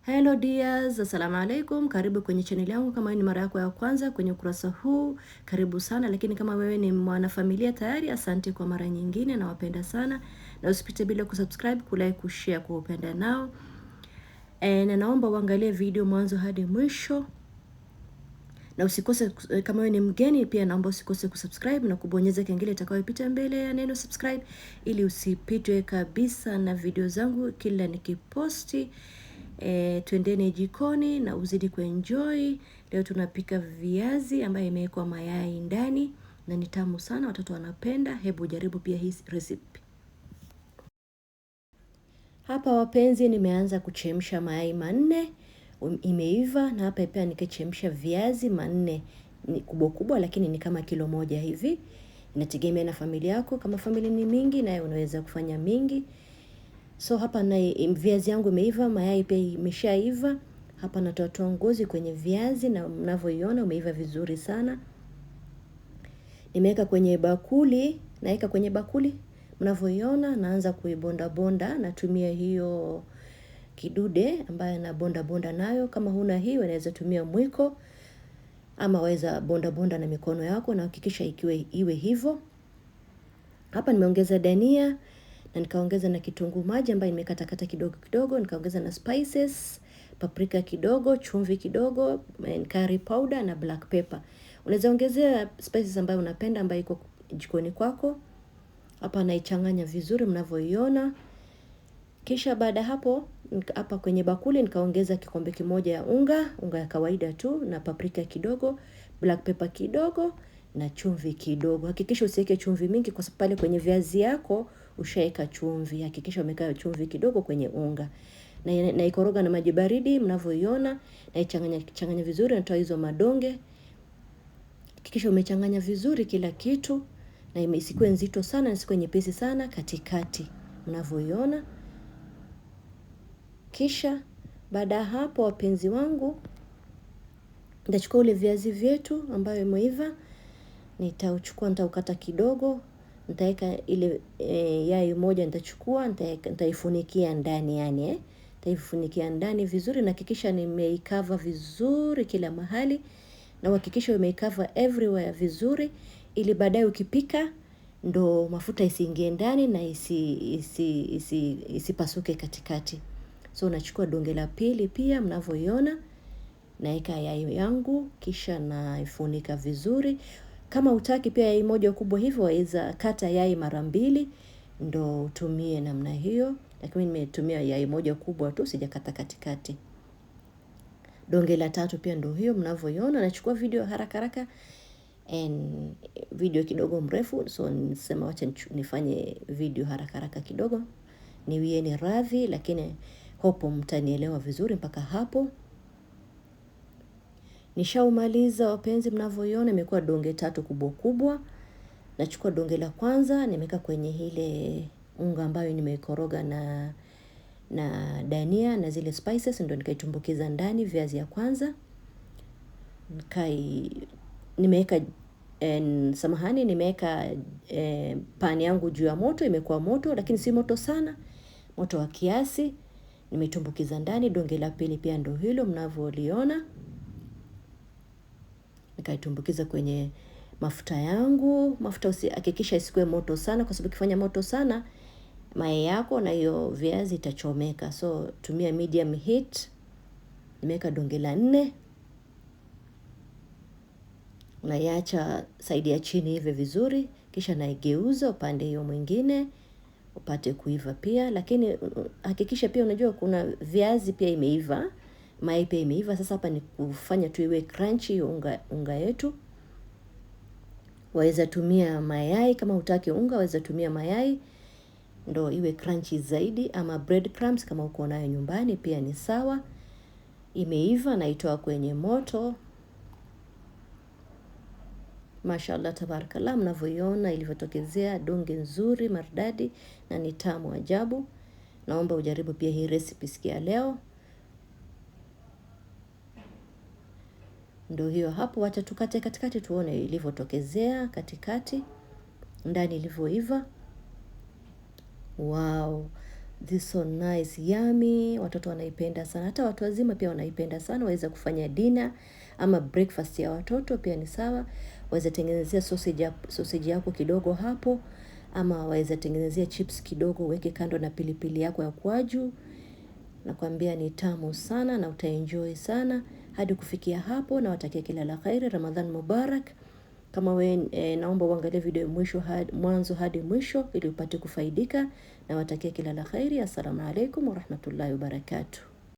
Hello dears, assalamu alaikum. Karibu kwenye channel yangu. Kama ni mara yako ya kwanza kwenye ukurasa huu, karibu sana. Lakini kama wewe ni mwanafamilia tayari, asante kwa mara nyingine, na wapenda sana. Na usipite bila kusubscribe, kulike, kushare kwa upenda nao. Na naomba uangalie video mwanzo hadi mwisho. Na usikose, kama wewe ni mgeni pia naomba usikose kusubscribe na kubonyeza kengele itakayopita mbele ya neno subscribe, ili usipitwe kabisa na video zangu kila nikiposti. Tuendeni jikoni na uzidi kuenjoy. Leo tunapika viazi ambayo imewekwa mayai ndani na ni tamu sana, watoto wanapenda. Hebu jaribu pia hii recipe. Hapa wapenzi, nimeanza kuchemsha mayai manne, imeiva. Na hapa pia nikachemsha viazi manne, ni kubwa kubwa, lakini ni kama kilo moja hivi. Inategemea na familia yako, kama familia ni mingi na unaweza kufanya mingi. So hapa na viazi yangu imeiva, mayai pia imeshaiva. Hapa natoa ngozi kwenye viazi na mnavyoiona umeiva vizuri sana. Nimeweka kwenye bakuli, naweka kwenye bakuli mnavyoiona, naanza kuibonda bonda. Natumia hiyo kidude ambayo na bonda bonda nayo. Kama huna hiyo unaweza tumia mwiko ama waweza bonda bonda na mikono yako, na hakikisha iwe hivyo. Hapa nimeongeza dania na nikaongeza na kitunguu maji ambayo nimekatakata kidogo kidogo, nikaongeza na spices, paprika kidogo, chumvi kidogo, curry powder na black pepper. Unaweza ongezea spices ambayo unapenda, ambayo iko jikoni kwako. Hapa naichanganya vizuri mnavyoiona. Kisha baada hapo, hapa kwenye bakuli nikaongeza kikombe kimoja ya unga ya kawaida tu, na paprika kidogo, black pepper kidogo na chumvi kidogo. Hakikisha usiweke chumvi mingi kwa sababu pale kwenye viazi yako ushaeka chumvi. Hakikisha umeweka chumvi kidogo kwenye unga. Na ikoroga na maji baridi mnavyoiona, na ichanganya vizuri. Natoa hizo madonge. Hakikisha umechanganya vizuri kila kitu, na isikuwe nzito sana, isikuwe nyepesi sana, katikati mnavyoiona. Kisha baada hapo wapenzi wangu, nitachukua ule viazi vyetu ambayo imeiva, nitaukata kidogo, nitaweka ile yai moja nitachukua, nitaifunikia ndani nitaifunikia ndani vizuri, na hakikisha nimeikava vizuri kila mahali, na hakikisha umeikava everywhere vizuri, ili baadaye ukipika ndo mafuta isiingie ndani na isipasuke katikati. So nachukua donge la pili pia mnavyoiona, naeka yai yangu kisha naifunika vizuri. Kama hutaki pia yai moja kubwa hivyo, waweza kata yai mara mbili ndo utumie namna hiyo, lakini nimetumia yai moja kubwa tu, sijakata katikati. Donge la tatu pia ndo hiyo mnavyoiona. Nachukua video haraka haraka, video kidogo mrefu, so nisema wacha nifanye video haraka haraka kidogo. Niwieni radhi, lakini hope mtanielewa vizuri mpaka hapo. Nishaumaliza wapenzi, mnavyoiona imekuwa donge tatu kubwa kubwa. Nachukua donge la kwanza, nimeweka kwenye ile unga ambayo nimeikoroga na dania na zile spices, ndio nikaitumbukiza ndani viazi ya kwanza. Nimeweka nimeweka pani yangu juu ya moto, imekuwa moto lakini si moto sana, moto wa kiasi. Nimetumbukiza ndani donge la pili pia ndio hilo mnavyoliona. Nikaitumbukiza kwenye mafuta yangu. Mafuta hakikisha isikuwe moto sana, kwa sababu ikifanya moto sana mayai yako na hiyo viazi itachomeka. So tumia medium heat. Nimeweka donge la 4. Naiacha side ya chini hivi vizuri, kisha naigeuza upande hiyo mwingine upate kuiva pia. Lakini hakikisha pia unajua kuna viazi pia imeiva, mayai pia imeiva. Sasa hapa ni kufanya tu iwe crunchy unga yetu. Waweza tumia mayai, kama hutaki unga waweza tumia mayai ndo iwe crunchy zaidi, ama bread crumbs kama uko nayo nyumbani pia ni sawa. Imeiva, naitoa kwenye moto. Mashallah tabarakallah, mnavyoiona ilivyotokezea, donge nzuri maridadi na ni tamu ajabu. Naomba ujaribu pia hii recipe sikia leo. Ndio hiyo hapo, wacha tukate katikati tuone ilivyotokezea katikati, ndani ilivyoiva. Wow, This so nice, yummy. Watoto wanaipenda sana, hata watu wazima pia wanaipenda sana. Waweza kufanya dinner ama breakfast ya watoto pia ni sawa. Waweza tengenezea sausage yako kidogo hapo, ama waweza tengenezea chips kidogo uweke kando na pilipili yako ya kwaju. Nakwambia ni tamu sana na utaenjoy sana. Hadi kufikia hapo, na watakia kila la khairi. Ramadhan Mubarak. Kama naomba uangalie video mwanzo hadi mwisho ili upate kufaidika, na watakia kila la khairi. Assalamu alaikum wa rahmatullahi wa barakatuh.